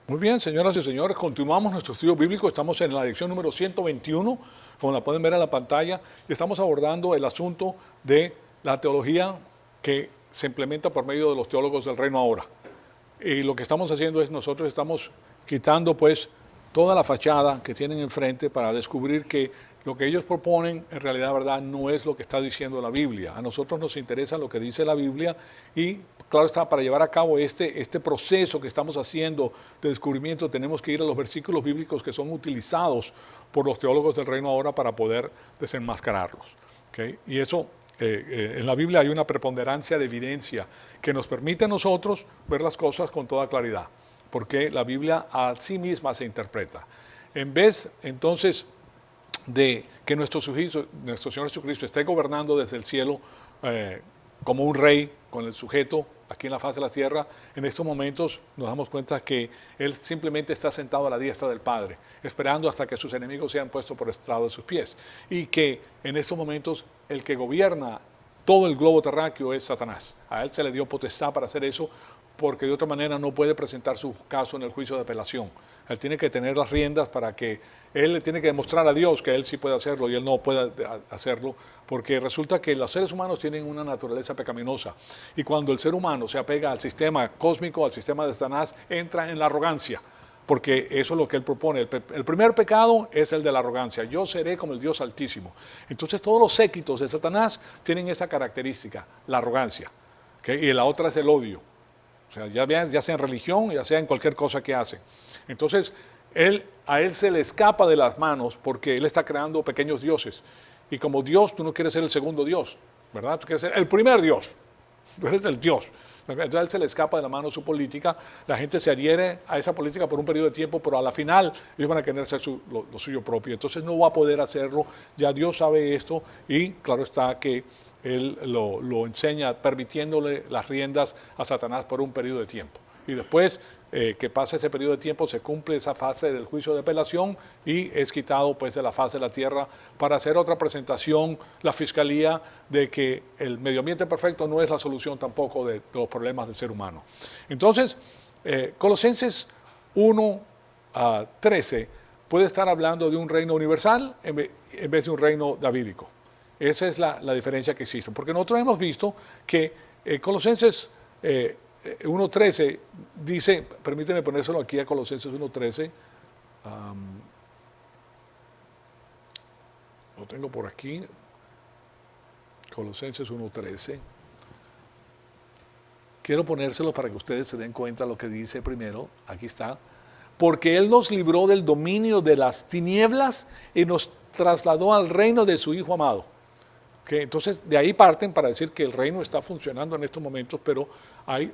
Muy bien, señoras y señores, continuamos nuestro estudio bíblico. Estamos en la lección número 121, como la pueden ver en la pantalla, y estamos abordando el asunto de la teología que se implementa por medio de los teólogos del reino ahora. Y lo que estamos haciendo es nosotros estamos quitando pues toda la fachada que tienen enfrente para descubrir que lo que ellos proponen en realidad, verdad, no es lo que está diciendo la Biblia. A nosotros nos interesa lo que dice la Biblia y claro está, para llevar a cabo este proceso que estamos haciendo de descubrimiento tenemos que ir a los versículos bíblicos que son utilizados por los teólogos del reino ahora para poder desenmascararlos. ¿Okay? Y eso en la Biblia hay una preponderancia de evidencia que nos permite a nosotros ver las cosas con toda claridad, porque la Biblia a sí misma se interpreta. En vez, entonces, de que nuestro Señor Jesucristo esté gobernando desde el cielo como un rey con el sujeto aquí en la faz de la tierra, en estos momentos nos damos cuenta que Él simplemente está sentado a la diestra del Padre, esperando hasta que sus enemigos sean puestos por estrado de sus pies. Y que en estos momentos el que gobierna todo el globo terráqueo es Satanás. A Él se le dio potestad para hacer eso porque de otra manera no puede presentar su caso en el juicio de apelación. Él tiene que tener las riendas para que él le tiene que demostrar a Dios que él sí puede hacerlo y él no puede hacerlo, porque resulta que los seres humanos tienen una naturaleza pecaminosa y cuando el ser humano se apega al sistema cósmico, al sistema de Satanás, entra en la arrogancia, porque eso es lo que él propone. El primer pecado es el de la arrogancia. Yo seré como el Dios Altísimo. Entonces todos los séquitos de Satanás tienen esa característica, la arrogancia, ¿okay? Y la otra es el odio. O sea, ya sea en religión, ya sea en cualquier cosa que hacen. Entonces, a él se le escapa de las manos porque él está creando pequeños dioses. Y como Dios, tú no quieres ser el segundo Dios, ¿verdad? Tú quieres ser el primer Dios. Tú eres el Dios. Entonces, a él se le escapa de la mano su política. La gente se adhiere a esa política por un periodo de tiempo, pero a la final ellos van a querer hacer lo suyo propio. Entonces, no va a poder hacerlo. Ya Dios sabe esto y claro está que Él lo enseña permitiéndole las riendas a Satanás por un periodo de tiempo. Y después que pasa ese periodo de tiempo se cumple esa fase del juicio de apelación y es quitado pues de la faz de la tierra para hacer otra presentación, la fiscalía, de que el medio ambiente perfecto no es la solución tampoco de los problemas del ser humano. Entonces, Colosenses 1:13 puede estar hablando de un reino universal en vez de un reino davídico. Esa es la diferencia que existe. Porque nosotros hemos visto que Colosenses 1:13 dice, permíteme ponérselo aquí a Colosenses 1:13, lo tengo por aquí, Colosenses 1:13. Quiero ponérselo para que ustedes se den cuenta de lo que dice primero, aquí está. Porque Él nos libró del dominio de las tinieblas y nos trasladó al reino de su Hijo amado. Okay, entonces, de ahí parten para decir que el reino está funcionando en estos momentos, pero hay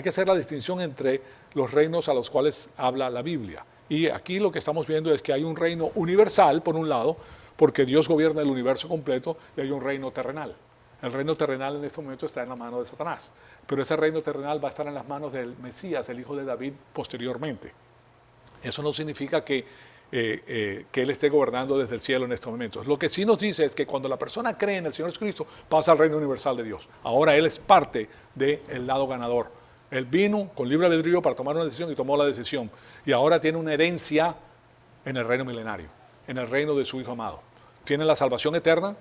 que hacer la distinción entre los reinos a los cuales habla la Biblia. Y aquí lo que estamos viendo es que hay un reino universal, por un lado, porque Dios gobierna el universo completo, y hay un reino terrenal. El reino terrenal en estos momentos está en la mano de Satanás, pero ese reino terrenal va a estar en las manos del Mesías, el hijo de David, posteriormente. Eso no significa que Él esté gobernando desde el cielo en estos momentos. Lo que sí nos dice es que cuando la persona cree en el Señor Jesucristo, pasa al reino universal de Dios. Ahora Él es parte del lado ganador. Él vino con libre albedrío para tomar una decisión y tomó la decisión. Y ahora tiene una herencia en el reino milenario, en el reino de su Hijo amado. Tiene la salvación eterna,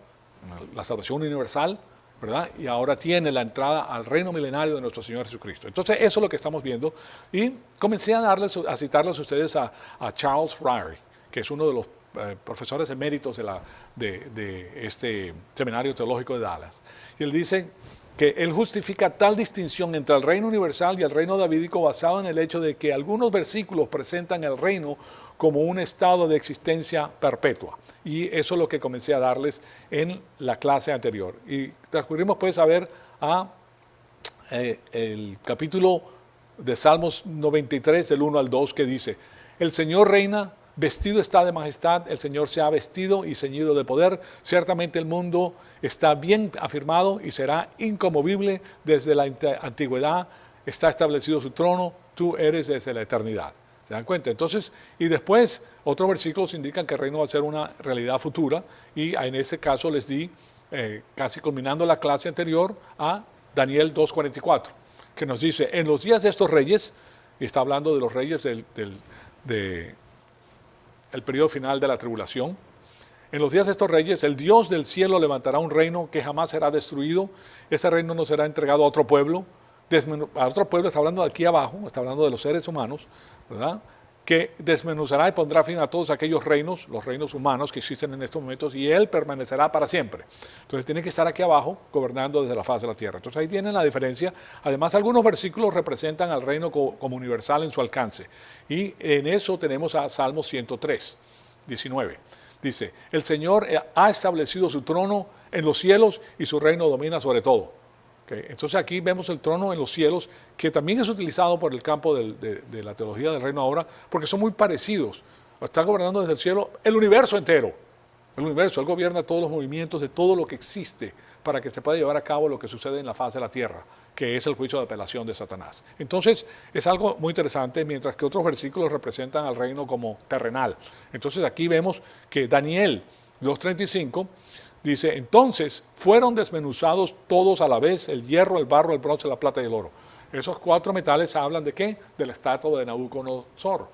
la salvación universal, ¿verdad? Y ahora tiene la entrada al reino milenario de nuestro Señor Jesucristo. Entonces, eso es lo que estamos viendo. Y comencé a citarles a ustedes a Charles Ryrie, que es uno de los profesores eméritos de este seminario teológico de Dallas. Y él dice que él justifica tal distinción entre el reino universal y el reino davídico basado en el hecho de que algunos versículos presentan el reino como un estado de existencia perpetua. Y eso es lo que comencé a darles en la clase anterior. Y transcurrimos pues a ver el capítulo de Salmos 93 del 1 al 2 que dice: el Señor reina, vestido está de majestad, el Señor se ha vestido y ceñido de poder. Ciertamente el mundo está bien afirmado y será inconmovible desde la antigüedad. Está establecido su trono, tú eres desde la eternidad. ¿Se dan cuenta? Entonces, y después otros versículos indican que el reino va a ser una realidad futura y en ese caso les di, casi culminando la clase anterior, a Daniel 2:44, que nos dice: en los días de estos reyes y está hablando de los reyes de el periodo final de la tribulación. En los días de estos reyes, el Dios del cielo levantará un reino que jamás será destruido. Ese reino no será entregado a otro pueblo. A otro pueblo, está hablando de aquí abajo, está hablando de los seres humanos, ¿verdad? Que desmenuzará y pondrá fin a todos aquellos reinos, los reinos humanos que existen en estos momentos, y Él permanecerá para siempre. Entonces tiene que estar aquí abajo, gobernando desde la faz de la tierra. Entonces ahí tienen la diferencia. Además, algunos versículos representan al reino como universal en su alcance. Y en eso tenemos a Salmo 103, 19. Dice, el Señor ha establecido su trono en los cielos y su reino domina sobre todo. Okay. Entonces aquí vemos el trono en los cielos, que también es utilizado por el campo de la teología del reino ahora, porque son muy parecidos. Está gobernando desde el cielo el universo entero. El universo, Él gobierna todos los movimientos de todo lo que existe para que se pueda llevar a cabo lo que sucede en la faz de la tierra, que es el juicio de apelación de Satanás. Entonces, es algo muy interesante, mientras que otros versículos representan al reino como terrenal. Entonces, aquí vemos que Daniel 2:35 dice, entonces fueron desmenuzados todos a la vez, el hierro, el barro, el bronce, la plata y el oro. Esos 4 metales hablan de ¿qué? De la estatua de Nabucodonosor,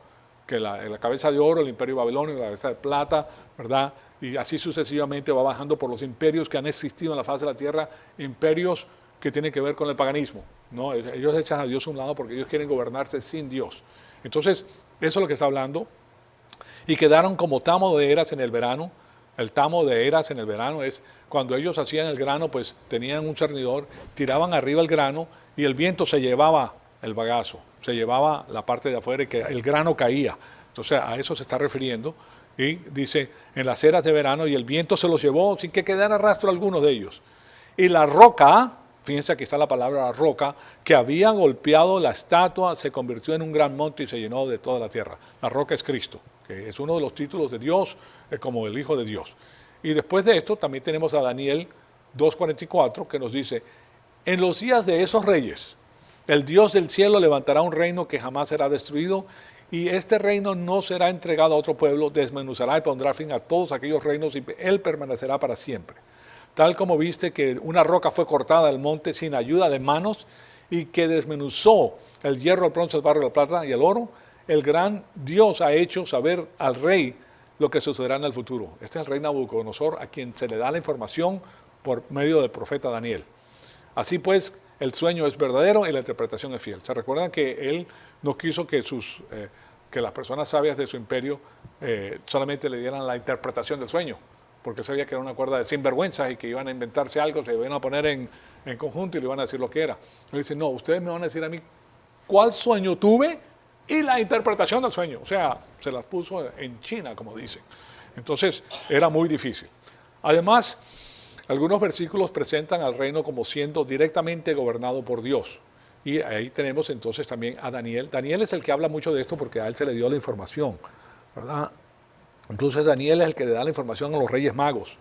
que la cabeza de oro, el imperio babilonio, la cabeza de plata, ¿verdad? Y así sucesivamente va bajando por los imperios que han existido en la faz de la tierra, imperios que tienen que ver con el paganismo, ¿no? Ellos echan a Dios a un lado porque ellos quieren gobernarse sin Dios. Entonces, eso es lo que está hablando. Y quedaron como tamo de eras en el verano. El tamo de eras en el verano es cuando ellos hacían el grano, pues tenían un cernidor, tiraban arriba el grano y el viento se llevaba el bagazo, se llevaba la parte de afuera y que el grano caía. Entonces, a eso se está refiriendo. Y dice, en las eras de verano, y el viento se los llevó sin que quedara rastro alguno de ellos. Y la roca, fíjense aquí está la palabra roca, que había golpeado la estatua, se convirtió en un gran monte y se llenó de toda la tierra. La roca es Cristo, que es uno de los títulos de Dios, como el Hijo de Dios. Y después de esto también tenemos a Daniel 2:44, que nos dice, en los días de esos reyes, el Dios del cielo levantará un reino que jamás será destruido, y este reino no será entregado a otro pueblo, desmenuzará y pondrá fin a todos aquellos reinos y Él permanecerá para siempre. Tal como viste que una roca fue cortada del monte sin ayuda de manos y que desmenuzó el hierro, el bronce, el barro, la plata y el oro, el gran Dios ha hecho saber al rey lo que sucederá en el futuro. Este es el rey Nabucodonosor, a quien se le da la información por medio del profeta Daniel. Así pues, el sueño es verdadero y la interpretación es fiel. ¿Se recuerdan que él no quiso que las personas sabias de su imperio solamente le dieran la interpretación del sueño? Porque sabía que era una cuerda de sinvergüenzas y que iban a inventarse algo, se iban a poner en conjunto y le iban a decir lo que era. Él dice, no, ustedes me van a decir a mí cuál sueño tuve y la interpretación del sueño. O sea, se las puso en China, como dicen. Entonces, era muy difícil. Además, algunos versículos presentan al reino como siendo directamente gobernado por Dios. Y ahí tenemos entonces también a Daniel. Daniel es el que habla mucho de esto porque a él se le dio la información, ¿verdad? Incluso Daniel es el que le da la información a los reyes magos.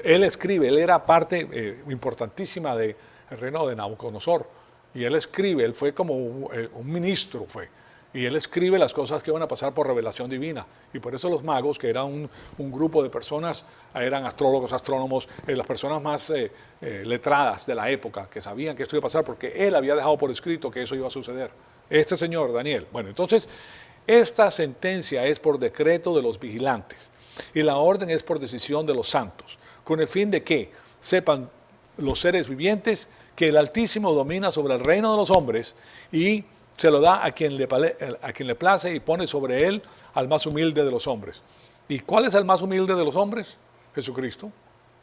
Él escribe, él era parte importantísima del reino de Nabucodonosor. Y él escribe, él fue como un ministro, fue. Y él escribe las cosas que van a pasar por revelación divina. Y por eso los magos, que eran un grupo de personas, eran astrólogos, astrónomos, las personas más letradas de la época, que sabían que esto iba a pasar, porque él había dejado por escrito que eso iba a suceder. Este señor, Daniel. Bueno, entonces, esta sentencia es por decreto de los vigilantes. Y la orden es por decisión de los santos. Con el fin de que sepan los seres vivientes que el Altísimo domina sobre el reino de los hombres y se lo da a quien le place y pone sobre él al más humilde de los hombres. ¿Y cuál es el más humilde de los hombres? Jesucristo.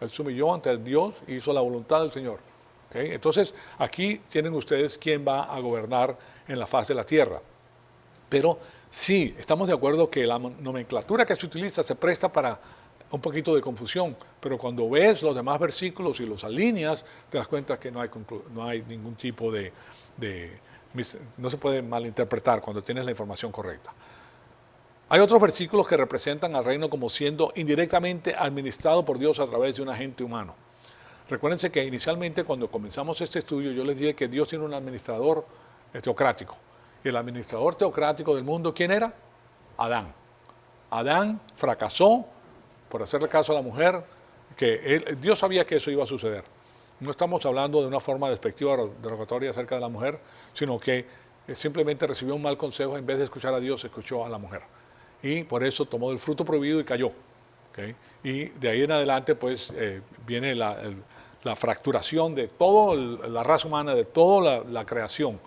Él se humilló ante el Dios y hizo la voluntad del Señor. ¿Okay? Entonces, aquí tienen ustedes quién va a gobernar en la faz de la tierra. Pero sí, estamos de acuerdo que la nomenclatura que se utiliza se presta para un poquito de confusión, pero cuando ves los demás versículos y los alineas, te das cuenta que no hay ningún tipo no se puede malinterpretar cuando tienes la información correcta. Hay otros versículos que representan al reino como siendo indirectamente administrado por Dios a través de un agente humano. Recuérdense que inicialmente cuando comenzamos este estudio yo les dije que Dios tiene un administrador teocrático. Y el administrador teocrático del mundo, ¿quién era? Adán. Adán fracasó por hacerle caso a la mujer, que Dios sabía que eso iba a suceder. No estamos hablando de una forma despectiva, derogatoria acerca de la mujer, sino que simplemente recibió un mal consejo, en vez de escuchar a Dios, escuchó a la mujer. Y por eso tomó del fruto prohibido y cayó. ¿Okay? Y de ahí en adelante, pues, viene la fracturación de toda la raza humana, de toda la creación,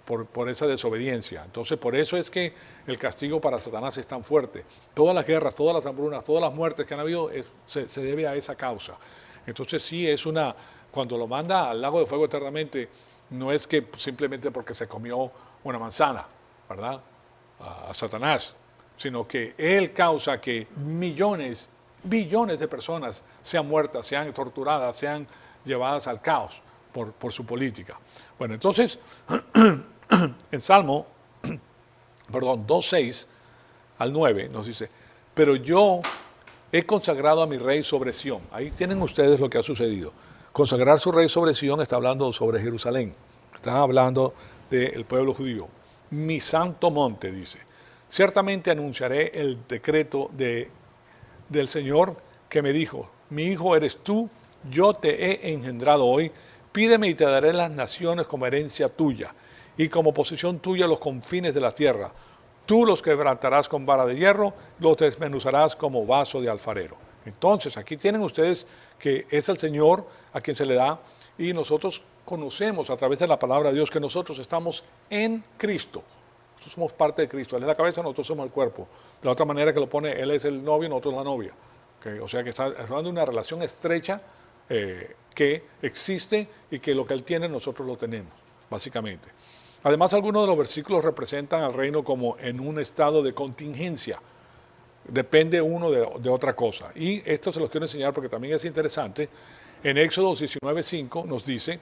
por esa desobediencia. Entonces, por eso es que el castigo para Satanás es tan fuerte. Todas las guerras, todas las hambrunas, todas las muertes que han habido, se debe a esa causa. Entonces, sí, cuando lo manda al lago de fuego eternamente, no es que simplemente porque se comió una manzana, ¿verdad? A Satanás, sino que él causa que millones, billones de personas sean muertas, sean torturadas, sean llevadas al caos por su política. Bueno, entonces, en Salmo, 2:6 al 9 nos dice, pero yo he consagrado a mi rey sobre Sión. Ahí tienen ustedes lo que ha sucedido. Consagrar su rey sobre Sión está hablando sobre Jerusalén. Está hablando del pueblo judío. Mi santo monte, dice. Ciertamente anunciaré el decreto del Señor que me dijo, mi hijo eres tú, yo te he engendrado hoy, pídeme y te daré las naciones como herencia tuya y como posesión tuya los confines de la tierra. Tú los quebrantarás con vara de hierro, los desmenuzarás como vaso de alfarero. Entonces, aquí tienen ustedes que es el Señor a quien se le da y nosotros conocemos a través de la palabra de Dios que nosotros estamos en Cristo. Nosotros somos parte de Cristo. Él es la cabeza, nosotros somos el cuerpo. De la otra manera que lo pone, Él es el novio, nosotros la novia. ¿Okay? O sea que está hablando de una relación estrecha que existe y que lo que Él tiene nosotros lo tenemos, básicamente. Además, algunos de los versículos representan al reino como en un estado de contingencia. Depende uno de otra cosa. Y esto se los quiero enseñar porque también es interesante. En Éxodo 19:5 nos dice,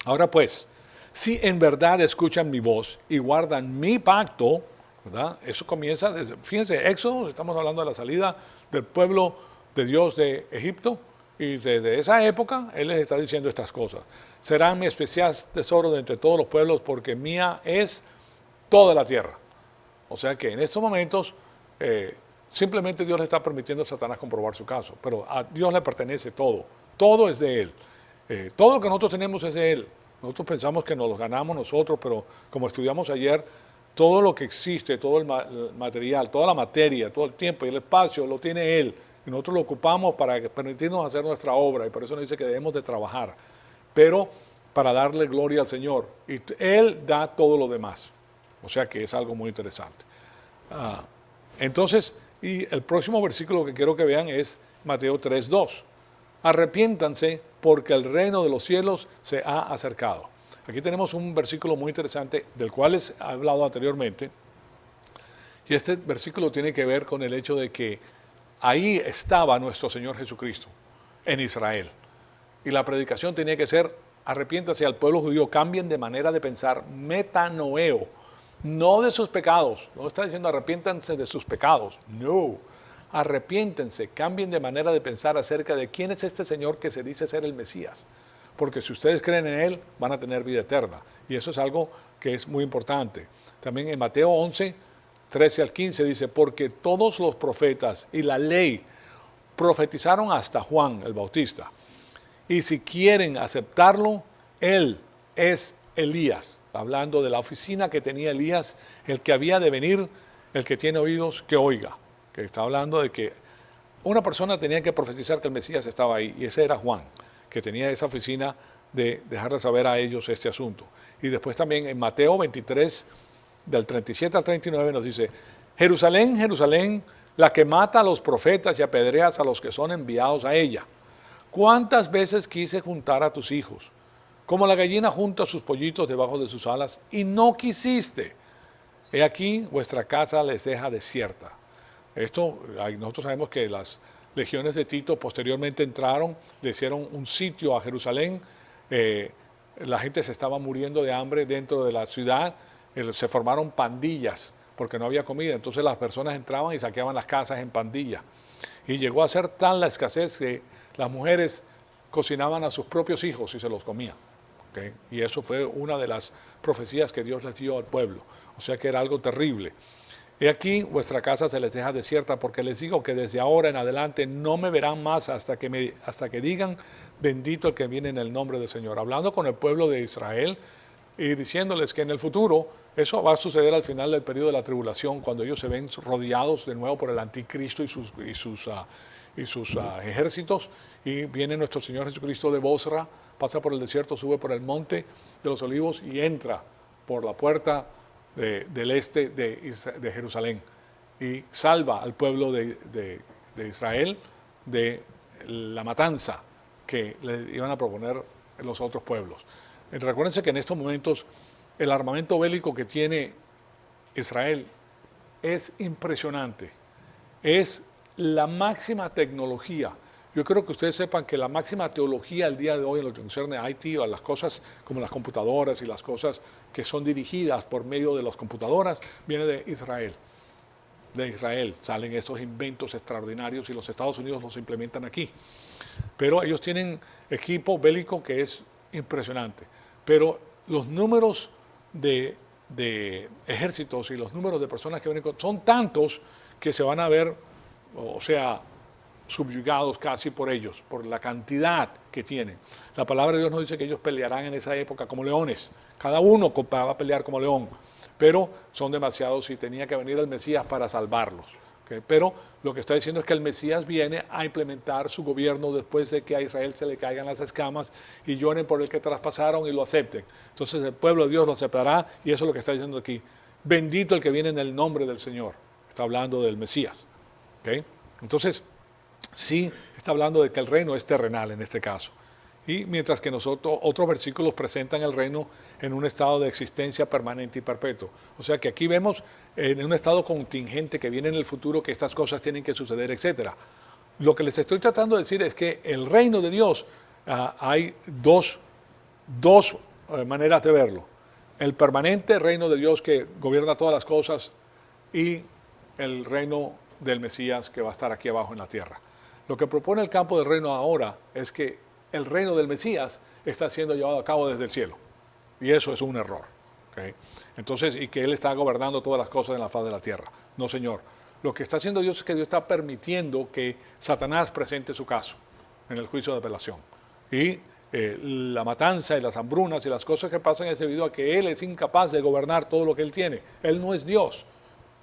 ahora pues, si en verdad escuchan mi voz y guardan mi pacto, ¿verdad? Eso comienza desde, fíjense, Éxodo, estamos hablando de la salida del pueblo de Dios de Egipto, y desde esa época Él les está diciendo estas cosas. Serán mi especial tesoro de entre todos los pueblos porque mía es toda la tierra. O sea que en estos momentos simplemente Dios le está permitiendo a Satanás comprobar su caso, pero a Dios le pertenece todo. Todo es de Él. Todo lo que nosotros tenemos es de Él. Nosotros pensamos que nos lo ganamos nosotros, pero como estudiamos ayer, todo lo que existe, todo el material, toda la materia, todo el tiempo y el espacio lo tiene Él. Y nosotros lo ocupamos para permitirnos hacer nuestra obra. Y por eso nos dice que debemos de trabajar. Pero para darle gloria al Señor. Y Él da todo lo demás. O sea que es algo muy interesante. Entonces, y el próximo versículo que quiero que vean es Mateo 3:2. Arrepiéntanse porque el reino de los cielos se ha acercado. Aquí tenemos un versículo muy interesante del cual les he hablado anteriormente. Y este versículo tiene que ver con el hecho de que ahí estaba nuestro Señor Jesucristo, en Israel. Y la predicación tenía que ser, arrepiéntase al pueblo judío, cambien de manera de pensar, metanoeo, no de sus pecados. No está diciendo arrepiéntanse de sus pecados, no. Arrepiéntense, cambien de manera de pensar acerca de quién es este Señor que se dice ser el Mesías. Porque si ustedes creen en Él, van a tener vida eterna. Y eso es algo que es muy importante. También en Mateo 11, 13 al 15 dice, porque todos los profetas y la ley profetizaron hasta Juan el Bautista. Y si quieren aceptarlo, Él es Elías. Hablando de la oficina que tenía Elías, el que había de venir, el que tiene oídos, que oiga. Que está hablando de que una persona tenía que profetizar que el Mesías estaba ahí, y ese era Juan, que tenía esa oficina de dejarles saber a ellos este asunto. Y después también en Mateo 23, del 37 al 39 nos dice, Jerusalén, Jerusalén, la que mata a los profetas y apedreas a los que son enviados a ella. ¿Cuántas veces quise juntar a tus hijos? Como la gallina junta sus pollitos debajo de sus alas, y no quisiste. He aquí, vuestra casa les deja desierta. Esto, nosotros sabemos que las legiones de Tito posteriormente entraron, le hicieron un sitio a Jerusalén, la gente se estaba muriendo de hambre dentro de la ciudad, se formaron pandillas porque no había comida, entonces las personas entraban y saqueaban las casas en pandilla. Y llegó a ser tal la escasez que las mujeres cocinaban a sus propios hijos y se los comían. ¿Okay? Y eso fue una de las profecías que Dios les dio al pueblo. O sea que era algo terrible. He aquí, vuestra casa se les deja desierta, porque les digo que desde ahora en adelante no me verán más hasta que digan, bendito el que viene en el nombre del Señor. Hablando con el pueblo de Israel, y diciéndoles que en el futuro eso va a suceder al final del periodo de la tribulación, cuando ellos se ven rodeados de nuevo por el anticristo y sus ejércitos, y viene nuestro Señor Jesucristo de Bosra, pasa por el desierto, sube por el monte de los olivos y entra por la puerta del este de Jerusalén y salva al pueblo de Israel de la matanza que le iban a proponer los otros pueblos. Recuérdense que en estos momentos el armamento bélico que tiene Israel es impresionante, es la máxima tecnología. Yo creo que ustedes sepan que la máxima teología al día de hoy en lo que concerne a IT, a las cosas como las computadoras y las cosas que son dirigidas por medio de las computadoras, viene de Israel. De Israel salen estos inventos extraordinarios y los Estados Unidos los implementan aquí. Pero ellos tienen equipo bélico que es impresionante. Pero los números de ejércitos y los números de personas que vienen son tantos que se van a ver, o sea, subyugados casi por ellos, por la cantidad que tienen. La palabra de Dios nos dice que ellos pelearán en esa época como leones. Cada uno va a pelear como león, pero son demasiados y tenía que venir el Mesías para salvarlos. ¿Okay? Pero lo que está diciendo es que el Mesías viene a implementar su gobierno después de que a Israel se le caigan las escamas y lloren por el que traspasaron y lo acepten. Entonces el pueblo de Dios lo aceptará y eso es lo que está diciendo aquí. Bendito el que viene en el nombre del Señor. Está hablando del Mesías. ¿Okay? Entonces, sí está hablando de que el reino es terrenal en este caso. Y mientras que nosotros, otros versículos presentan el reino en un estado de existencia permanente y perpetuo. O sea que aquí vemos en un estado contingente que viene en el futuro que estas cosas tienen que suceder, etc. Lo que les estoy tratando de decir es que el reino de Dios, hay dos maneras de verlo. El permanente reino de Dios que gobierna todas las cosas y el reino del Mesías que va a estar aquí abajo en la tierra. Lo que propone el campo del reino ahora es que el reino del Mesías está siendo llevado a cabo desde el cielo. Y eso es un error. ¿Okay? Entonces, y que Él está gobernando todas las cosas en la faz de la tierra. No, Señor. Lo que está haciendo Dios es que Dios está permitiendo que Satanás presente su caso en el juicio de apelación. Y la matanza y las hambrunas y las cosas que pasan es debido a que Él es incapaz de gobernar todo lo que Él tiene. Él no es Dios.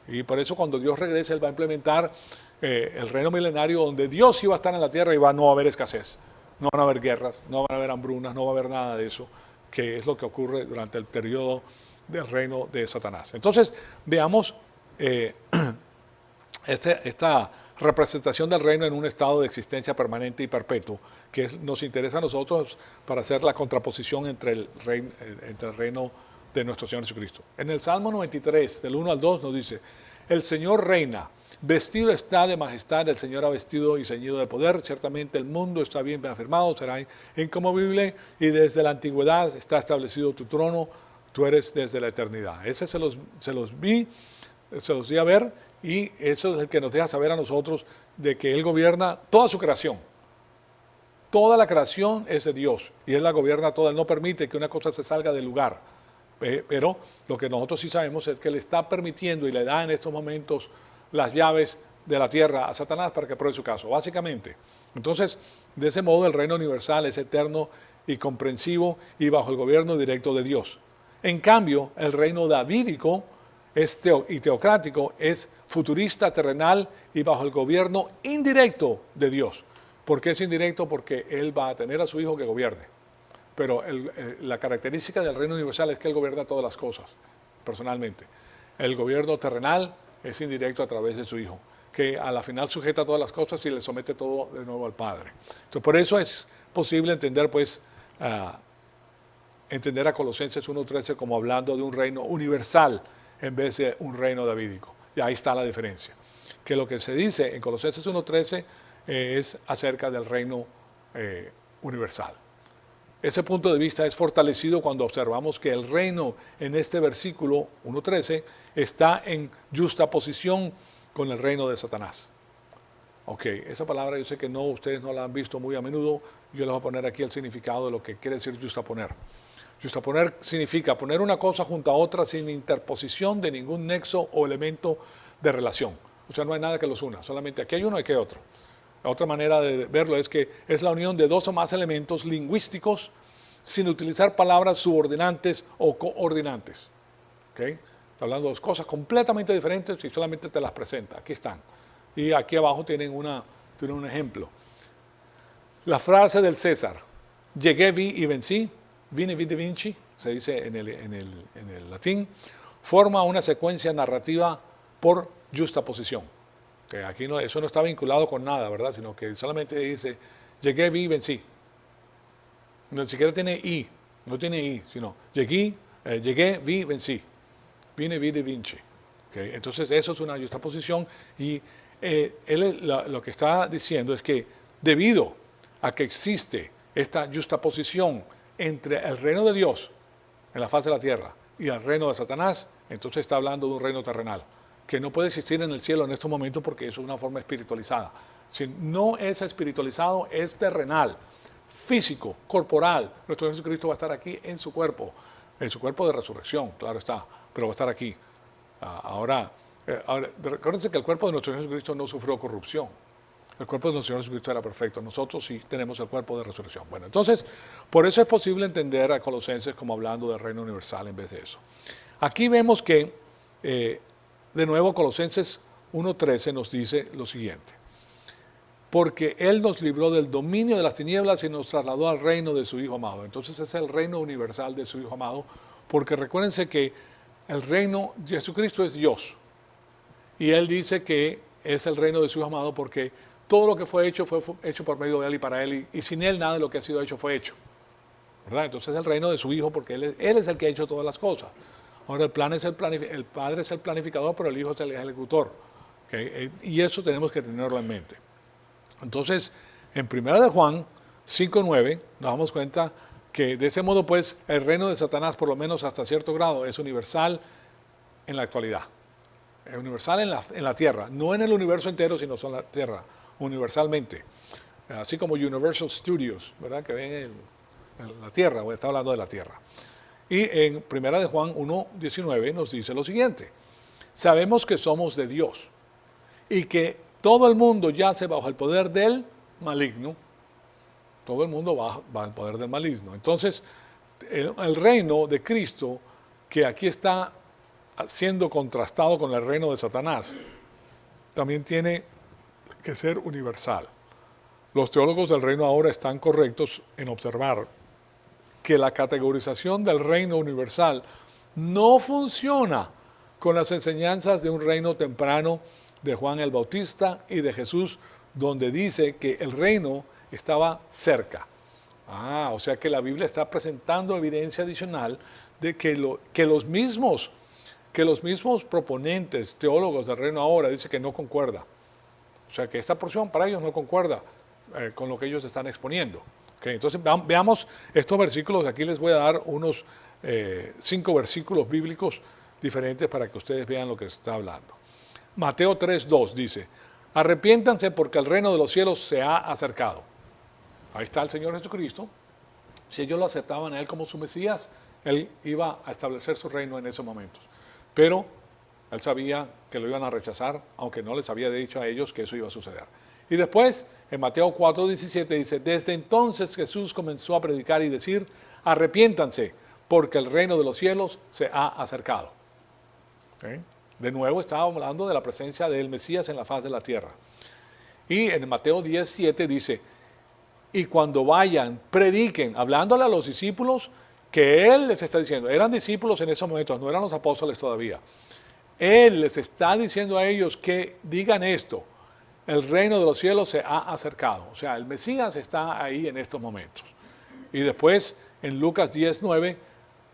Y por eso cuando Dios regrese, Él va a implementar el reino milenario donde Dios iba a estar en la tierra y no va a haber escasez. No van a haber guerras, no van a haber hambrunas, no va a haber nada de eso, que es lo que ocurre durante el periodo del reino de Satanás. Entonces, veamos esta representación del reino en un estado de existencia permanente y perpetuo, que nos interesa a nosotros para hacer la contraposición entre el reino de nuestro Señor Jesucristo. En el Salmo 93, del 1 al 2, nos dice: el Señor reina, vestido está de majestad, el Señor ha vestido y ceñido de poder, ciertamente el mundo está bien afirmado, será inconmovible, y desde la antigüedad está establecido tu trono, tú eres desde la eternidad. Ese se los di a ver, y eso es el que nos deja saber a nosotros de que Él gobierna toda su creación. Toda la creación es de Dios, y Él la gobierna toda, Él no permite que una cosa se salga del lugar. Pero lo que nosotros sí sabemos es que Él está permitiendo y le da en estos momentos las llaves de la tierra a Satanás para que pruebe su caso, básicamente. Entonces, de ese modo el reino universal es eterno y comprensivo y bajo el gobierno directo de Dios. En cambio, el reino davídico y teocrático es futurista, terrenal y bajo el gobierno indirecto de Dios. ¿Por qué es indirecto? Porque Él va a tener a su hijo que gobierne. Pero la característica del reino universal es que Él gobierna todas las cosas, personalmente. El gobierno terrenal es indirecto a través de su Hijo, que a la final sujeta todas las cosas y le somete todo de nuevo al Padre. Entonces, por eso es posible entender, entender a Colosenses 1:13 como hablando de un reino universal en vez de un reino davídico. Y ahí está la diferencia. Que lo que se dice en Colosenses 1:13 es acerca del reino universal. Ese punto de vista es fortalecido cuando observamos que el reino en este versículo 1:13 está en justaposición con el reino de Satanás. Ok, esa palabra yo sé que ustedes no la han visto muy a menudo. Yo les voy a poner aquí el significado de lo que quiere decir justaponer. Justaponer significa poner una cosa junto a otra sin interposición de ningún nexo o elemento de relación. O sea, no hay nada que los una, solamente aquí hay uno y aquí hay otro. La otra manera de verlo es que es la unión de dos o más elementos lingüísticos sin utilizar palabras subordinantes o coordinantes. ¿Okay? Está hablando de dos cosas completamente diferentes y solamente te las presenta. Aquí están. Y aquí abajo tienen un ejemplo. La frase del César, llegué, vi y vencí, vine, vidi, vinci, se dice en el latín, forma una secuencia narrativa por justaposición. Que aquí no, eso no está vinculado con nada, ¿verdad? Sino que solamente dice, llegué, vi y vencí. Ni siquiera tiene i, no tiene i, sino llegué, vi, vencí. Vine, vidi, vinci. ¿Okay? Entonces eso es una justaposición y lo que está diciendo es que debido a que existe esta justaposición entre el reino de Dios en la faz de la tierra y el reino de Satanás, entonces está hablando de un reino terrenal que no puede existir en el cielo en estos momentos porque eso es una forma espiritualizada. Si no es espiritualizado, es terrenal, físico, corporal. Nuestro Jesucristo va a estar aquí en su cuerpo de resurrección, claro está, pero va a estar aquí. Ahora, recuérdense que el cuerpo de nuestro Jesucristo no sufrió corrupción. El cuerpo de nuestro Jesucristo era perfecto. Nosotros sí tenemos el cuerpo de resurrección. Bueno, entonces, por eso es posible entender a Colosenses como hablando del reino universal en vez de eso. Aquí vemos que, de nuevo, Colosenses 1:13 nos dice lo siguiente. Porque Él nos libró del dominio de las tinieblas y nos trasladó al reino de su Hijo amado. Entonces es el reino universal de su Hijo amado, porque recuérdense que el reino de Jesucristo es Dios. Y Él dice que es el reino de su Hijo amado porque todo lo que fue hecho por medio de Él y para Él, y sin Él nada de lo que ha sido hecho fue hecho. ¿Verdad? Entonces es el reino de su Hijo porque Él es el que ha hecho todas las cosas. Ahora el Padre es el planificador, pero el Hijo es el ejecutor. ¿Okay? Y eso tenemos que tenerlo en mente. Entonces, en 1 de Juan 5:9 nos damos cuenta que de ese modo pues el reino de Satanás, por lo menos hasta cierto grado, es universal en la actualidad. Es universal en la tierra, no en el universo entero, sino en la tierra, universalmente. Así como Universal Studios, ¿verdad? Que ven en la tierra, o está hablando de la tierra. Y en 1 de Juan 1:19 nos dice lo siguiente: sabemos que somos de Dios y que todo el mundo yace bajo el poder del maligno. Todo el mundo va al poder del maligno. Entonces, el reino de Cristo, que aquí está siendo contrastado con el reino de Satanás, también tiene que ser universal. Los teólogos del reino ahora están correctos en observar que la categorización del reino universal no funciona con las enseñanzas de un reino temprano de Juan el Bautista y de Jesús, donde dice que el reino estaba cerca. O sea que la Biblia está presentando evidencia adicional de que los mismos proponentes, teólogos del reino ahora, dicen que no concuerda. O sea que esta porción para ellos no concuerda con lo que ellos están exponiendo. Okay, entonces veamos estos versículos. Aquí les voy a dar unos 5 versículos bíblicos diferentes para que ustedes vean lo que se está hablando. Mateo 3:2 dice: arrepiéntanse porque el reino de los cielos se ha acercado. Ahí está el Señor Jesucristo. Si ellos lo aceptaban a Él como su Mesías, Él iba a establecer su reino en esos momentos. Pero Él sabía que lo iban a rechazar, aunque no les había dicho a ellos que eso iba a suceder. Y después, en Mateo 4:17 dice: desde entonces Jesús comenzó a predicar y decir: arrepiéntanse, porque el reino de los cielos se ha acercado. ¿Okay? De nuevo estaba hablando de la presencia del Mesías en la faz de la tierra. Y en Mateo 10:7 dice: y cuando vayan, prediquen, hablándole a los discípulos que Él les está diciendo. Eran discípulos en esos momentos, no eran los apóstoles todavía. Él les está diciendo a ellos que digan esto: el reino de los cielos se ha acercado. O sea, el Mesías está ahí en estos momentos. Y después, en Lucas 10:9,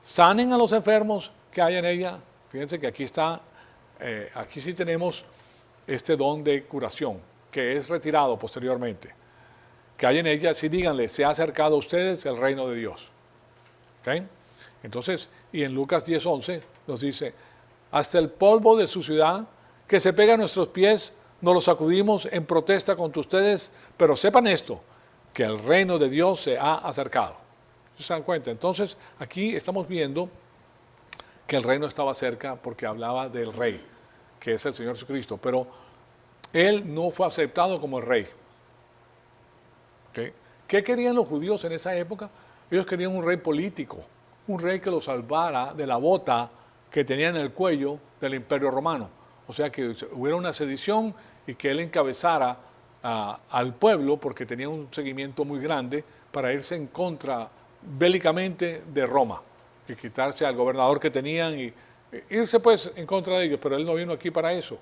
sanen a los enfermos que hay en ella. Fíjense que aquí está, aquí sí tenemos este don de curación, que es retirado posteriormente. Que hay en ella, sí díganle: se ha acercado a ustedes el reino de Dios. ¿Okay? Entonces, y en Lucas 10:11 nos dice: hasta el polvo de su ciudad que se pega a nuestros pies, nos lo sacudimos en protesta contra ustedes, pero sepan esto, que el reino de Dios se ha acercado. ¿Se dan cuenta? Entonces, aquí estamos viendo que el reino estaba cerca porque hablaba del rey, que es el Señor Jesucristo, pero Él no fue aceptado como el rey. ¿Okay? ¿Qué querían los judíos en esa época? Ellos querían un rey político, un rey que los salvara de la bota que tenía en el cuello del Imperio Romano. O sea, que hubiera una sedición y que él encabezara al pueblo, porque tenía un seguimiento muy grande, para irse en contra bélicamente de Roma y quitarse al gobernador que tenían y irse pues en contra de ellos. Pero él no vino aquí para eso,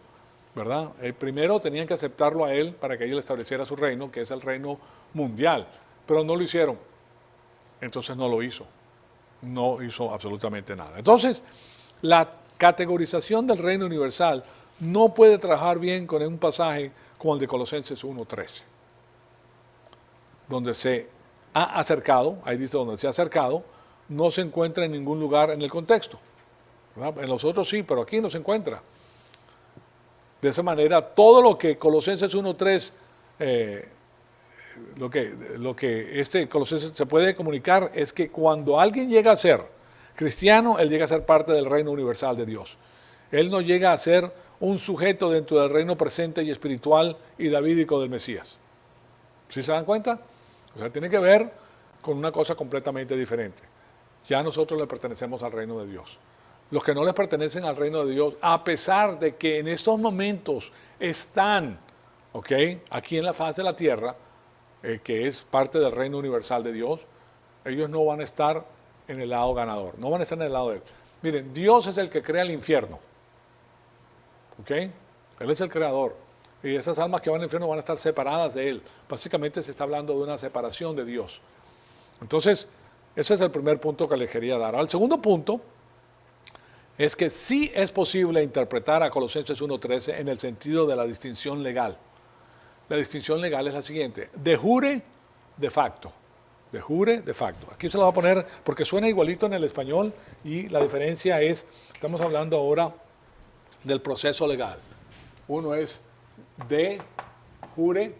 ¿verdad? Primero tenían que aceptarlo a él para que él estableciera su reino, que es el reino mundial, pero no lo hicieron. Entonces no lo hizo, no hizo absolutamente nada. Entonces, la categorización del reino universal no puede trabajar bien con un pasaje como el de Colosenses 1:13, donde se ha acercado, ahí dice donde se ha acercado, no se encuentra en ningún lugar en el contexto, ¿verdad? En los otros sí, pero aquí no se encuentra. De esa manera, todo lo que Colosenses 1:3, lo que este Colosenses se puede comunicar es que cuando alguien llega a ser cristiano, él llega a ser parte del reino universal de Dios. Él no llega a ser un sujeto dentro del reino presente y espiritual y davídico del Mesías. ¿Sí se dan cuenta? O sea, tiene que ver con una cosa completamente diferente. Ya nosotros le pertenecemos al reino de Dios. Los que no les pertenecen al reino de Dios, a pesar de que en estos momentos están, ¿ok?, aquí en la faz de la tierra, que es parte del reino universal de Dios, ellos no van a estar en el lado ganador, no van a estar en el lado de él. Miren, Dios es el que crea el infierno, ¿ok? Él es el creador, y esas almas que van al infierno van a estar separadas de él. Básicamente se está hablando de una separación de Dios. Entonces, ese es el primer punto que les quería dar. Ahora, el segundo punto es que sí es posible interpretar a Colosenses 1:13 en el sentido de la distinción legal. La distinción legal es la siguiente: de jure, de facto. De jure, de facto. Aquí se lo voy a poner porque suena igualito en el español y la diferencia es, estamos hablando ahora del proceso legal. Uno es de jure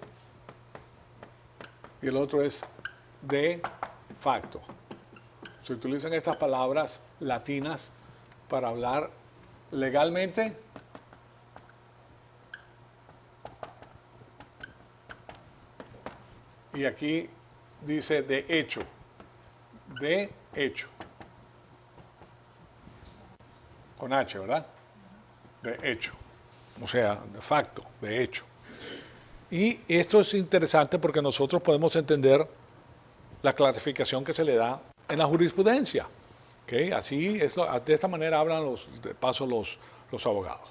y el otro es de facto. Se utilizan estas palabras latinas para hablar legalmente y aquí dice de hecho, con H, ¿verdad? De hecho, o sea, de facto, de hecho. Y esto es interesante porque nosotros podemos entender la clasificación que se le da en la jurisprudencia. ¿Okay? Así, de esta manera hablan de paso los abogados.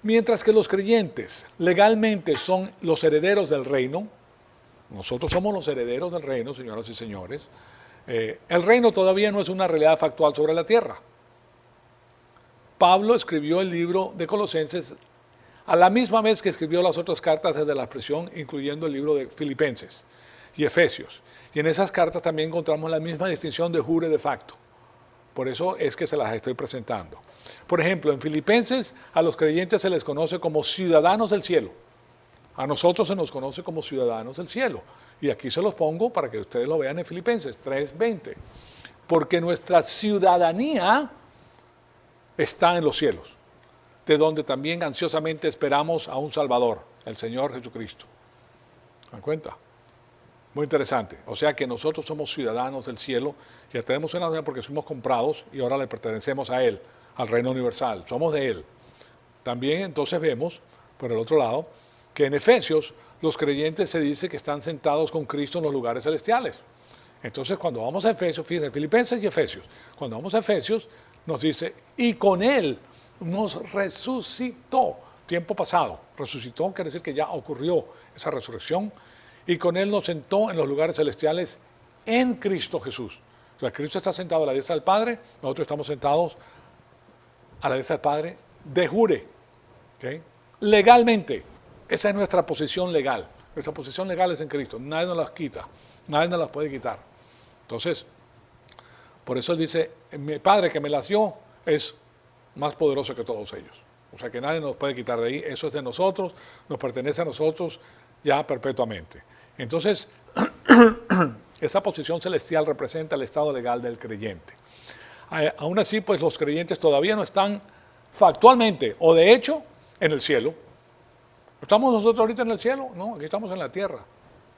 Mientras que los creyentes legalmente son los herederos del reino, nosotros somos los herederos del reino, señoras y señores, el reino todavía no es una realidad factual sobre la tierra. Pablo escribió el libro de Colosenses a la misma vez que escribió las otras cartas desde la prisión, incluyendo el libro de Filipenses y Efesios. Y en esas cartas también encontramos la misma distinción de jure de facto. Por eso es que se las estoy presentando. Por ejemplo, en Filipenses a los creyentes se les conoce como ciudadanos del cielo. A nosotros se nos conoce como ciudadanos del cielo. Y aquí se los pongo para que ustedes lo vean en Filipenses 3:20. Porque nuestra ciudadanía está en los cielos, de donde también ansiosamente esperamos a un Salvador, el Señor Jesucristo. ¿Se dan cuenta? Muy interesante. O sea que nosotros somos ciudadanos del cielo, y tenemos una porque somos comprados y ahora le pertenecemos a Él, al reino universal. Somos de Él. También entonces vemos, por el otro lado, que en Efesios los creyentes se dice que están sentados con Cristo en los lugares celestiales. Entonces cuando vamos a Efesios, fíjense, Filipenses y Efesios, cuando vamos a Efesios nos dice, y con Él nos resucitó, tiempo pasado, resucitó quiere decir que ya ocurrió esa resurrección, y con Él nos sentó en los lugares celestiales en Cristo Jesús. O sea, Cristo está sentado a la diestra del Padre, nosotros estamos sentados a la diestra del Padre de jure, ¿okay? Legalmente. Esa es nuestra posición legal. Nuestra posición legal es en Cristo. Nadie nos las quita. Nadie nos las puede quitar. Entonces, por eso Él dice, mi Padre que me las dio es más poderoso que todos ellos. O sea que nadie nos puede quitar de ahí. Eso es de nosotros, nos pertenece a nosotros ya perpetuamente. Entonces, esa posición celestial representa el estado legal del creyente. Aún así, pues los creyentes todavía no están factualmente o de hecho en el cielo. ¿Estamos nosotros ahorita en el cielo? No, aquí estamos en la tierra.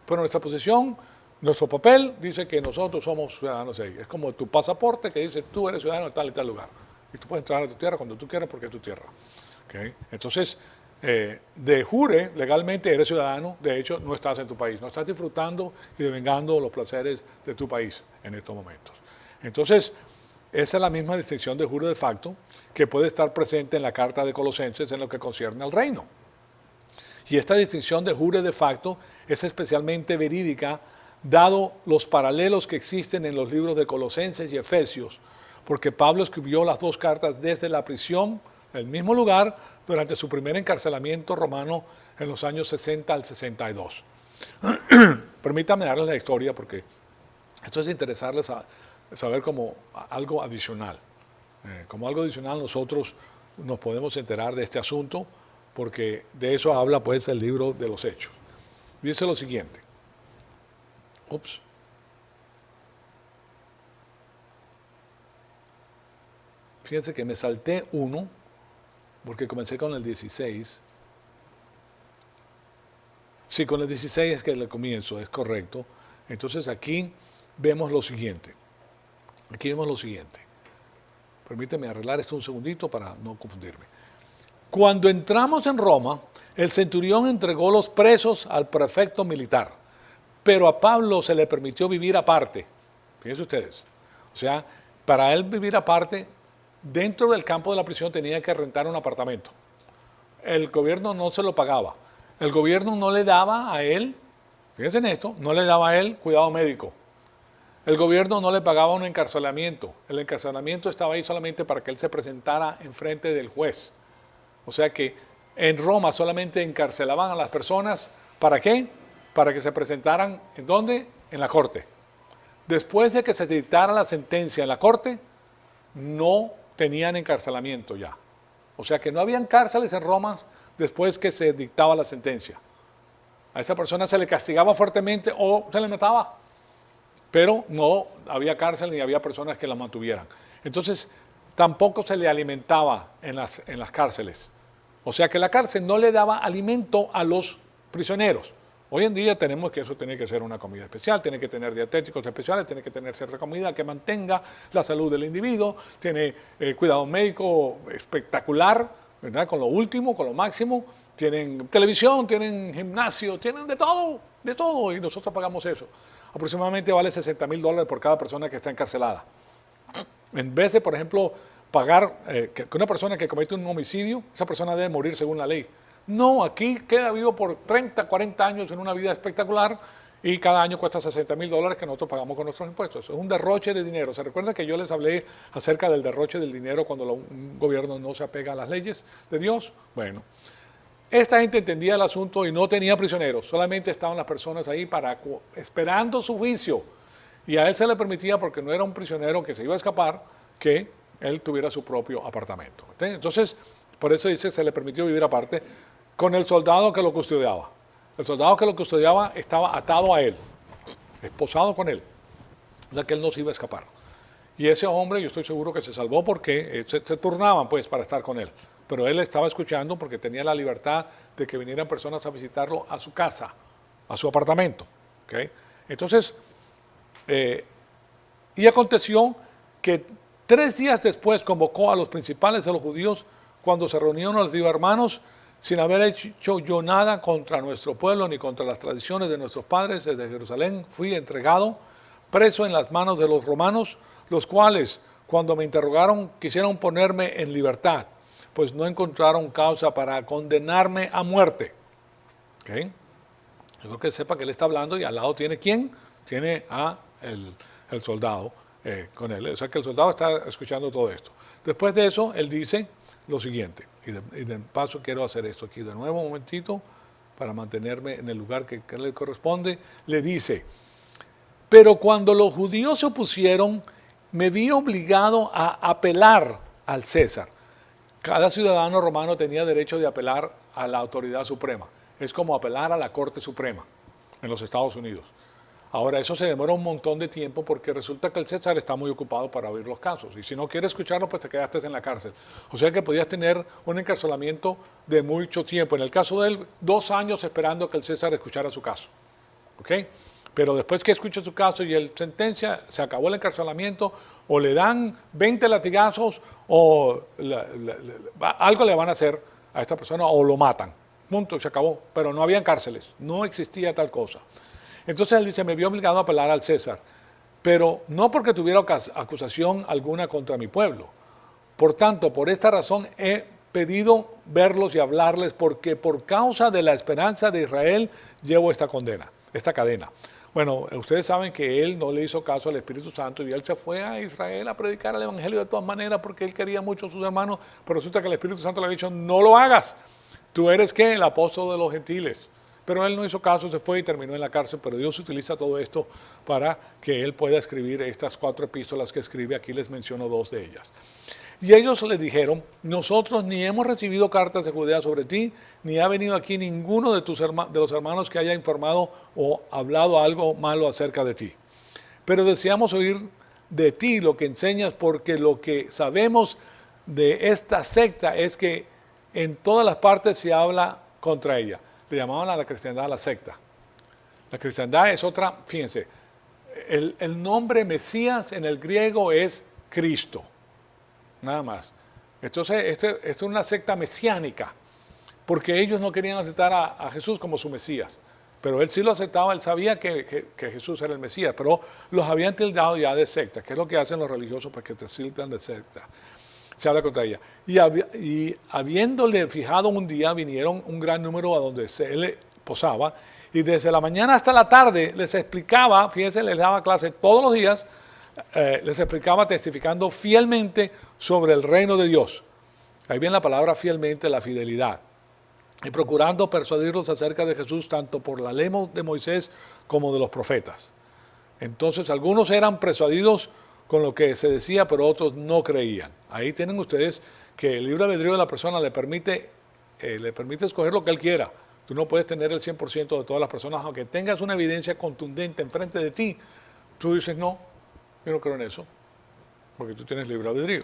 Pero nuestra posición Nuestro papel dice que nosotros somos ciudadanos ahí. Es como tu pasaporte que dice tú eres ciudadano de tal y tal lugar. Y tú puedes entrar a tu tierra cuando tú quieras porque es tu tierra. ¿Okay? Entonces, de jure, legalmente eres ciudadano, de hecho no estás en tu país, no estás disfrutando y devengando los placeres de tu país en estos momentos. Entonces, esa es la misma distinción de jure de facto que puede estar presente en la carta de Colosenses en lo que concierne al reino. Y esta distinción de jure de facto es especialmente verídica dado los paralelos que existen en los libros de Colosenses y Efesios, porque Pablo escribió las dos cartas desde la prisión, el mismo lugar, durante su primer encarcelamiento romano en los años 60 al 62. Permítanme darles la historia porque esto es interesarles a saber como algo adicional. Como algo adicional nosotros nos podemos enterar de este asunto porque de eso habla pues el libro de los Hechos. Dice lo siguiente. Ups. Fíjense que me salté uno porque comencé con el 16. Sí, con el 16 es que le comienzo, es correcto. Entonces aquí vemos lo siguiente. Aquí vemos lo siguiente. Permíteme arreglar esto un segundito para no confundirme. Cuando entramos en Roma, el centurión entregó los presos al prefecto militar, pero a Pablo se le permitió vivir aparte. Fíjense ustedes. O sea, para él vivir aparte, dentro del campo de la prisión tenía que rentar un apartamento. El gobierno no se lo pagaba. El gobierno no le daba a él, fíjense en esto, no le daba a él cuidado médico. El gobierno no le pagaba un encarcelamiento. El encarcelamiento estaba ahí solamente para que él se presentara enfrente del juez. O sea que en Roma solamente encarcelaban a las personas, ¿para qué? Para que se presentaran, ¿en dónde? En la corte. Después de que se dictara la sentencia en la corte, no tenían encarcelamiento ya. O sea que no habían cárceles en Roma después que se dictaba la sentencia. A esa persona se le castigaba fuertemente o se le mataba, pero no había cárcel ni había personas que la mantuvieran. Entonces, tampoco se le alimentaba en las cárceles. O sea que la cárcel no le daba alimento a los prisioneros. Hoy en día tenemos que eso tiene que ser una comida especial, tiene que tener dietéticos especiales, tiene que tener cierta comida que mantenga la salud del individuo, tiene cuidado médico espectacular, ¿verdad? Con lo último, con lo máximo, tienen televisión, tienen gimnasio, tienen de todo, y nosotros pagamos eso. Aproximadamente vale $60,000 por cada persona que está encarcelada. En vez de, por ejemplo, pagar que una persona que comete un homicidio, esa persona debe morir según la ley. No, aquí queda vivo por 30, 40 años en una vida espectacular y cada año cuesta $60,000 que nosotros pagamos con nuestros impuestos. Es un derroche de dinero. ¿Se recuerda que yo les hablé acerca del derroche del dinero cuando un gobierno no se apega a las leyes de Dios? Bueno, esta gente entendía el asunto y no tenía prisioneros, solamente estaban las personas ahí esperando su juicio. Y a él se le permitía, porque no era un prisionero que se iba a escapar, que él tuviera su propio apartamento. Entonces, por eso dice, se le permitió vivir aparte con el soldado que lo custodiaba. El soldado que lo custodiaba estaba atado a él, esposado con él, o sea que él no se iba a escapar. Y ese hombre, yo estoy seguro que se salvó porque se turnaban pues para estar con él. Pero él estaba escuchando porque tenía la libertad de que vinieran personas a visitarlo a su casa, a su apartamento. ¿Okay? Entonces, y aconteció que 3 días después convocó a los principales de los judíos cuando se reunieron los hermanos, sin haber hecho yo nada contra nuestro pueblo ni contra las tradiciones de nuestros padres. Desde Jerusalén fui entregado, preso en las manos de los romanos, los cuales, cuando me interrogaron, quisieron ponerme en libertad, pues no encontraron causa para condenarme a muerte. ¿Okay? Yo creo que sepa que él está hablando y al lado tiene ¿quién? Tiene a el soldado con él. O sea que el soldado está escuchando todo esto. Después de eso, él dice lo siguiente, y de paso quiero hacer esto aquí de nuevo un momentito para mantenerme en el lugar que le corresponde. Le dice, pero cuando los judíos se opusieron, me vi obligado a apelar al César. Cada ciudadano romano tenía derecho de apelar a la autoridad suprema. Es como apelar a la Corte Suprema en los Estados Unidos. Ahora, eso se demora un montón de tiempo porque resulta que el César está muy ocupado para oír los casos. Y si no quiere escucharlo, pues te quedaste en la cárcel. O sea que podías tener un encarcelamiento de mucho tiempo. En el caso de él, 2 años esperando que el César escuchara su caso. ¿Okay? Pero después que escucha su caso y él sentencia, se acabó el encarcelamiento, o le dan 20 latigazos o algo le van a hacer a esta persona o lo matan. Punto, se acabó. Pero no habían cárceles, no existía tal cosa. Entonces él dice, me vio obligado a apelar al César, pero no porque tuviera acusación alguna contra mi pueblo. Por tanto, por esta razón he pedido verlos y hablarles, porque por causa de la esperanza de Israel llevo esta condena, esta cadena. Bueno, ustedes saben que él no le hizo caso al Espíritu Santo y él se fue a Israel a predicar el Evangelio de todas maneras porque él quería mucho a sus hermanos, pero resulta que el Espíritu Santo le ha dicho, no lo hagas, tú eres ¿qué? El apóstol de los gentiles. Pero él no hizo caso, se fue y terminó en la cárcel, pero Dios utiliza todo esto para que él pueda escribir estas 4 epístolas que escribe, aquí les menciono 2 de ellas. Y ellos le dijeron, nosotros ni hemos recibido cartas de Judea sobre ti, ni ha venido aquí ninguno de los hermanos que haya informado o hablado algo malo acerca de ti. Pero deseamos oír de ti lo que enseñas, porque lo que sabemos de esta secta es que en todas las partes se habla contra ella. Le llamaban a la cristiandad la secta. La cristiandad es otra, fíjense, el nombre Mesías en el griego es Cristo. Nada más. Entonces, esto es una secta mesiánica, porque ellos no querían aceptar a Jesús como su Mesías, pero él sí lo aceptaba, él sabía que Jesús era el Mesías, pero los habían tildado ya de secta, que es lo que hacen los religiosos para que te tildan de secta. Se habla contra ella. Y habiéndole fijado un día, vinieron un gran número a donde él posaba, y desde la mañana hasta la tarde les explicaba, fíjense, les daba clase todos los días, les explicaba testificando fielmente sobre el reino de Dios. Ahí viene la palabra fielmente, la fidelidad. Y procurando persuadirlos acerca de Jesús tanto por la ley de Moisés como de los profetas. Entonces algunos eran persuadidos con lo que se decía, pero otros no creían. Ahí tienen ustedes que el libre albedrío de la persona le permite escoger lo que él quiera. Tú no puedes tener el 100% de todas las personas, aunque tengas una evidencia contundente enfrente de ti. Tú dices, no, yo no creo en eso, porque tú tienes libre albedrío.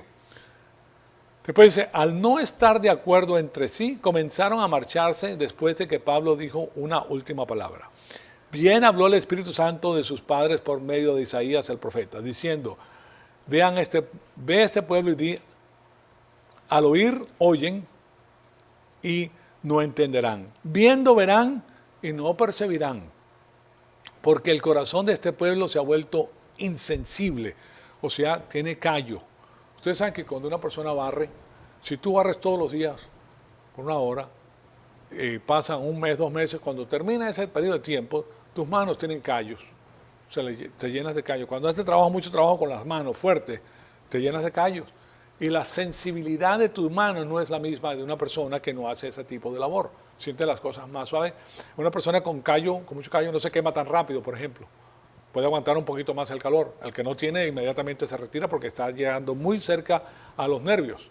Después dice, al no estar de acuerdo entre sí, comenzaron a marcharse después de que Pablo dijo una última palabra. Bien habló el Espíritu Santo de sus padres por medio de Isaías el profeta, diciendo, ve este pueblo y di, al oír, oyen y no entenderán. Viendo verán y no percibirán, porque el corazón de este pueblo se ha vuelto insensible, o sea, tiene callo. Ustedes saben que cuando una persona barre, si tú barres todos los días por 1 hora, pasan 1 mes, 2 meses, cuando termina ese periodo de tiempo, tus manos tienen callos, te llenas de callos. Cuando haces mucho trabajo con las manos fuerte, te llenas de callos. Y la sensibilidad de tus manos no es la misma de una persona que no hace ese tipo de labor. Siente las cosas más suaves. Una persona con mucho callo, no se quema tan rápido, por ejemplo. Puede aguantar un poquito más el calor. El que no tiene, inmediatamente se retira porque está llegando muy cerca a los nervios.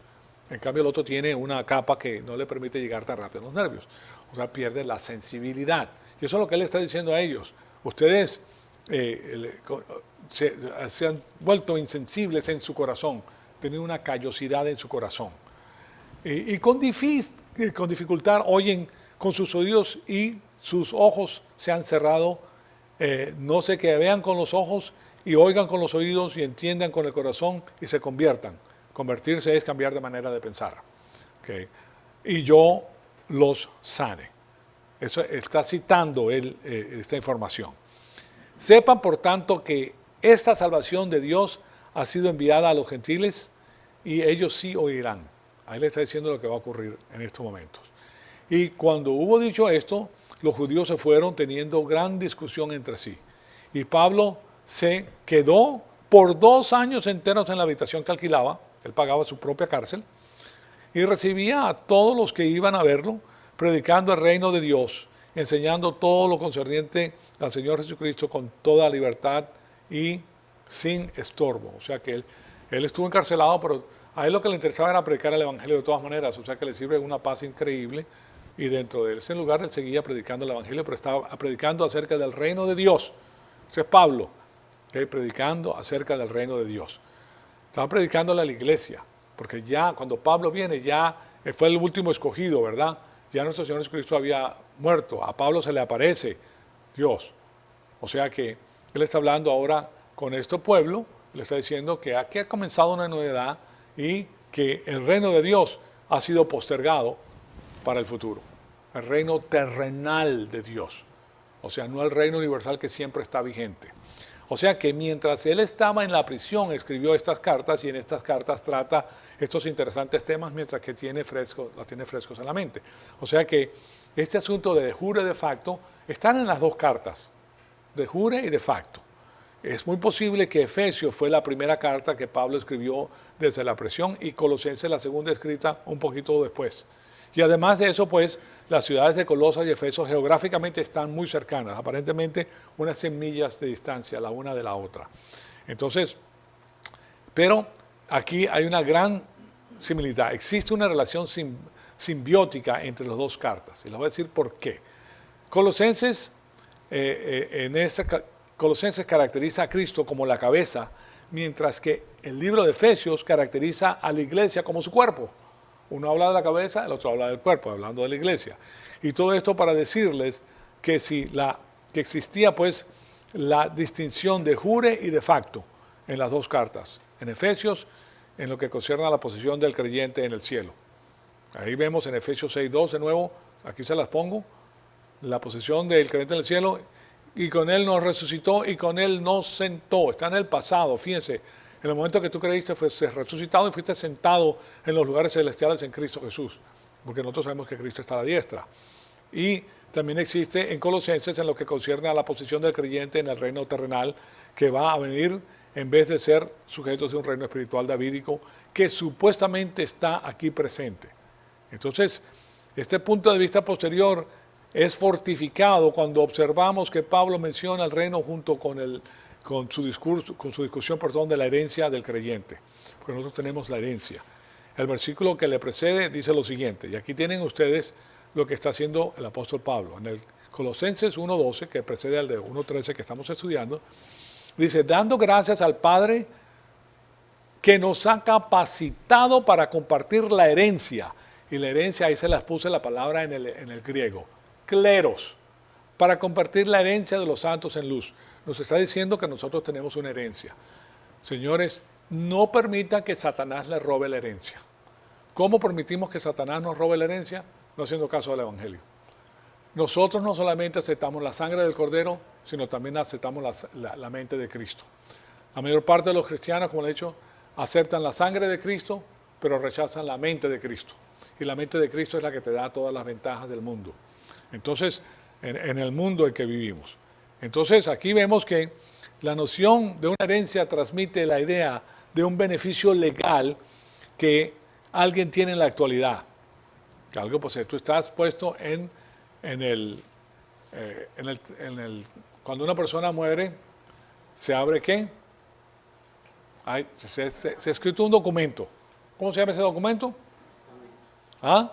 En cambio, el otro tiene una capa que no le permite llegar tan rápido a los nervios. O sea, pierde la sensibilidad. Y eso es lo que él está diciendo a ellos. Ustedes se han vuelto insensibles en su corazón, tienen una callosidad en su corazón. Y con dificultad oyen con sus oídos y sus ojos se han cerrado. No sé, que vean con los ojos y oigan con los oídos y entiendan con el corazón y se conviertan. Convertirse es cambiar de manera de pensar. ¿Okay? Y yo los sane. Eso está citando él esta información. Sepan, por tanto, que esta salvación de Dios ha sido enviada a los gentiles y ellos sí oirán. Ahí le está diciendo lo que va a ocurrir en estos momentos. Y cuando hubo dicho esto, los judíos se fueron teniendo gran discusión entre sí. Y Pablo se quedó por 2 años enteros en la habitación que alquilaba. Él pagaba su propia cárcel. Y recibía a todos los que iban a verlo, predicando el reino de Dios, enseñando todo lo concerniente al Señor Jesucristo con toda libertad y sin estorbo. O sea que él estuvo encarcelado, pero a él lo que le interesaba era predicar el Evangelio de todas maneras. O sea que le sirve una paz increíble. Y dentro de ese lugar él seguía predicando el Evangelio, pero estaba predicando acerca del reino de Dios. Ese es Pablo, predicando acerca del reino de Dios. Estaba predicándole a la iglesia, porque ya cuando Pablo viene, ya fue el último escogido, ¿verdad? Ya nuestro Señor Jesucristo había muerto. A Pablo se le aparece Dios O sea que Él está hablando ahora con este pueblo, le está diciendo que aquí ha comenzado una novedad y que el reino de Dios ha sido postergado para el futuro. El reino terrenal de Dios. O sea, no el reino universal que siempre está vigente. O sea que mientras él estaba en la prisión, escribió estas cartas y en estas cartas trata estos interesantes temas mientras que las tiene frescos en la mente. O sea que este asunto de jure y de facto están en las dos cartas, de jure y de facto. Es muy posible que Efesios fue la primera carta que Pablo escribió desde la prisión y Colosenses la segunda escrita un poquito después. Y además de eso, pues, las ciudades de Colosas y Efeso geográficamente están muy cercanas, aparentemente unas 100 millas de distancia la una de la otra. Entonces, pero aquí hay una gran similitud. Existe una relación simbiótica entre las dos cartas. Y les voy a decir por qué. Colosenses, Colosenses caracteriza a Cristo como la cabeza, mientras que el libro de Efesios caracteriza a la iglesia como su cuerpo. Uno habla de la cabeza, el otro habla del cuerpo, hablando de la iglesia. Y todo esto para decirles que que existía pues la distinción de jure y de facto en las dos cartas. En Efesios, en lo que concierne a la posición del creyente en el cielo. Ahí vemos en Efesios 6:2 de nuevo, aquí se las pongo, la posición del creyente en el cielo, y con él nos resucitó y con él nos sentó. Está en el pasado, fíjense. En el momento que tú creíste, fuiste resucitado y fuiste sentado en los lugares celestiales en Cristo Jesús, porque nosotros sabemos que Cristo está a la diestra. Y también existe en Colosenses en lo que concierne a la posición del creyente en el reino terrenal, que va a venir en vez de ser sujetos de un reino espiritual davídico, que supuestamente está aquí presente. Entonces, este punto de vista posterior es fortificado cuando observamos que Pablo menciona el reino junto con su discusión de la herencia del creyente, porque nosotros tenemos la herencia. El versículo que le precede dice lo siguiente, y aquí tienen ustedes lo que está haciendo el apóstol Pablo. En el Colosenses 1:12, que precede al de 1:13 que estamos estudiando, dice, dando gracias al Padre que nos ha capacitado para compartir la herencia. Y la herencia, ahí se las puse la palabra en el griego, kleros, para compartir la herencia de los santos en luz. Nos está diciendo que nosotros tenemos una herencia. Señores, no permita que Satanás le robe la herencia. ¿Cómo permitimos que Satanás nos robe la herencia? No haciendo caso del Evangelio. Nosotros no solamente aceptamos la sangre del Cordero, sino también aceptamos la mente de Cristo. La mayor parte de los cristianos, como le he dicho, aceptan la sangre de Cristo, pero rechazan la mente de Cristo. Y la mente de Cristo es la que te da todas las ventajas del mundo. Entonces, en el mundo en que vivimos. Entonces, aquí vemos que la noción de una herencia transmite la idea de un beneficio legal que alguien tiene en la actualidad. Que algo, pues, tú estás puesto cuando una persona muere, se abre ¿qué? Se ha escrito un documento. ¿Cómo se llama ese documento? ¿Ah?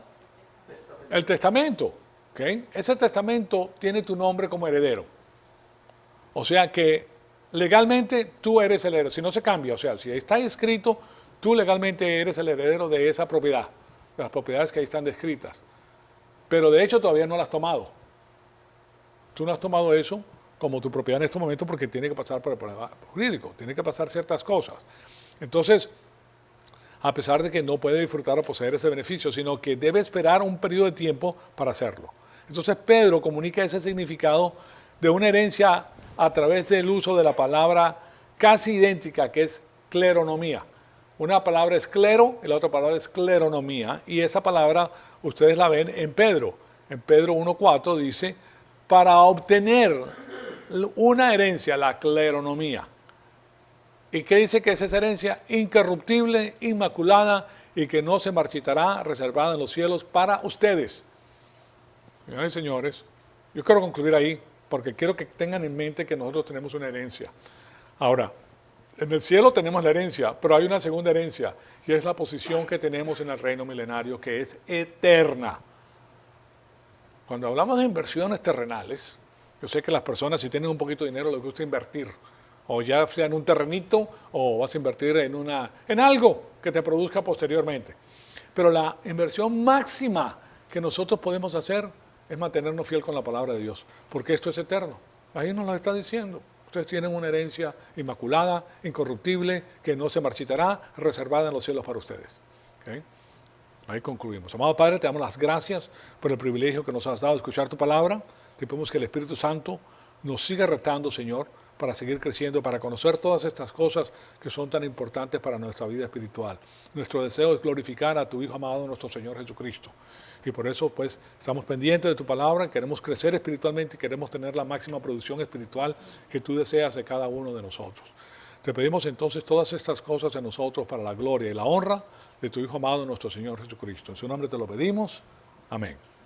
El testamento. ¿Okay? Ese testamento tiene tu nombre como heredero. O sea que legalmente tú eres el heredero. Si no se cambia, o sea, si está escrito, tú legalmente eres el heredero de esa propiedad, de las propiedades que ahí están descritas. Pero de hecho todavía no la has tomado. Tú no has tomado eso como tu propiedad en este momento porque tiene que pasar por el problema jurídico, tiene que pasar ciertas cosas. Entonces, a pesar de que no puede disfrutar o poseer ese beneficio, sino que debe esperar un periodo de tiempo para hacerlo. Entonces Pedro comunica ese significado de una herencia a través del uso de la palabra casi idéntica, que es cleronomía. Una palabra es clero y la otra palabra es cleronomía, y esa palabra ustedes la ven en Pedro. En Pedro 1:4 dice, para obtener una herencia, la cleronomía. ¿Y qué dice que es esa herencia? Incorruptible, inmaculada y que no se marchitará, reservada en los cielos para ustedes. Señores y señores, yo quiero concluir ahí porque quiero que tengan en mente que nosotros tenemos una herencia. Ahora, en el cielo tenemos la herencia, pero hay una segunda herencia y es la posición que tenemos en el reino milenario que es eterna. Cuando hablamos de inversiones terrenales, yo sé que las personas si tienen un poquito de dinero les gusta invertir, o ya sea en un terrenito o vas a invertir en algo que te produzca posteriormente. Pero la inversión máxima que nosotros podemos hacer es mantenernos fiel con la palabra de Dios, porque esto es eterno. Ahí nos lo está diciendo. Ustedes tienen una herencia inmaculada, incorruptible, que no se marchitará, reservada en los cielos para ustedes. ¿Ok? Ahí concluimos. Amado Padre, te damos las gracias por el privilegio que nos has dado de escuchar tu palabra. Te pedimos que el Espíritu Santo nos siga retando, Señor, para seguir creciendo, para conocer todas estas cosas que son tan importantes para nuestra vida espiritual. Nuestro deseo es glorificar a tu Hijo amado, nuestro Señor Jesucristo. Y por eso, pues, estamos pendientes de tu palabra, queremos crecer espiritualmente y queremos tener la máxima producción espiritual que tú deseas de cada uno de nosotros. Te pedimos entonces todas estas cosas en nosotros para la gloria y la honra de tu Hijo amado, nuestro Señor Jesucristo. En su nombre te lo pedimos. Amén.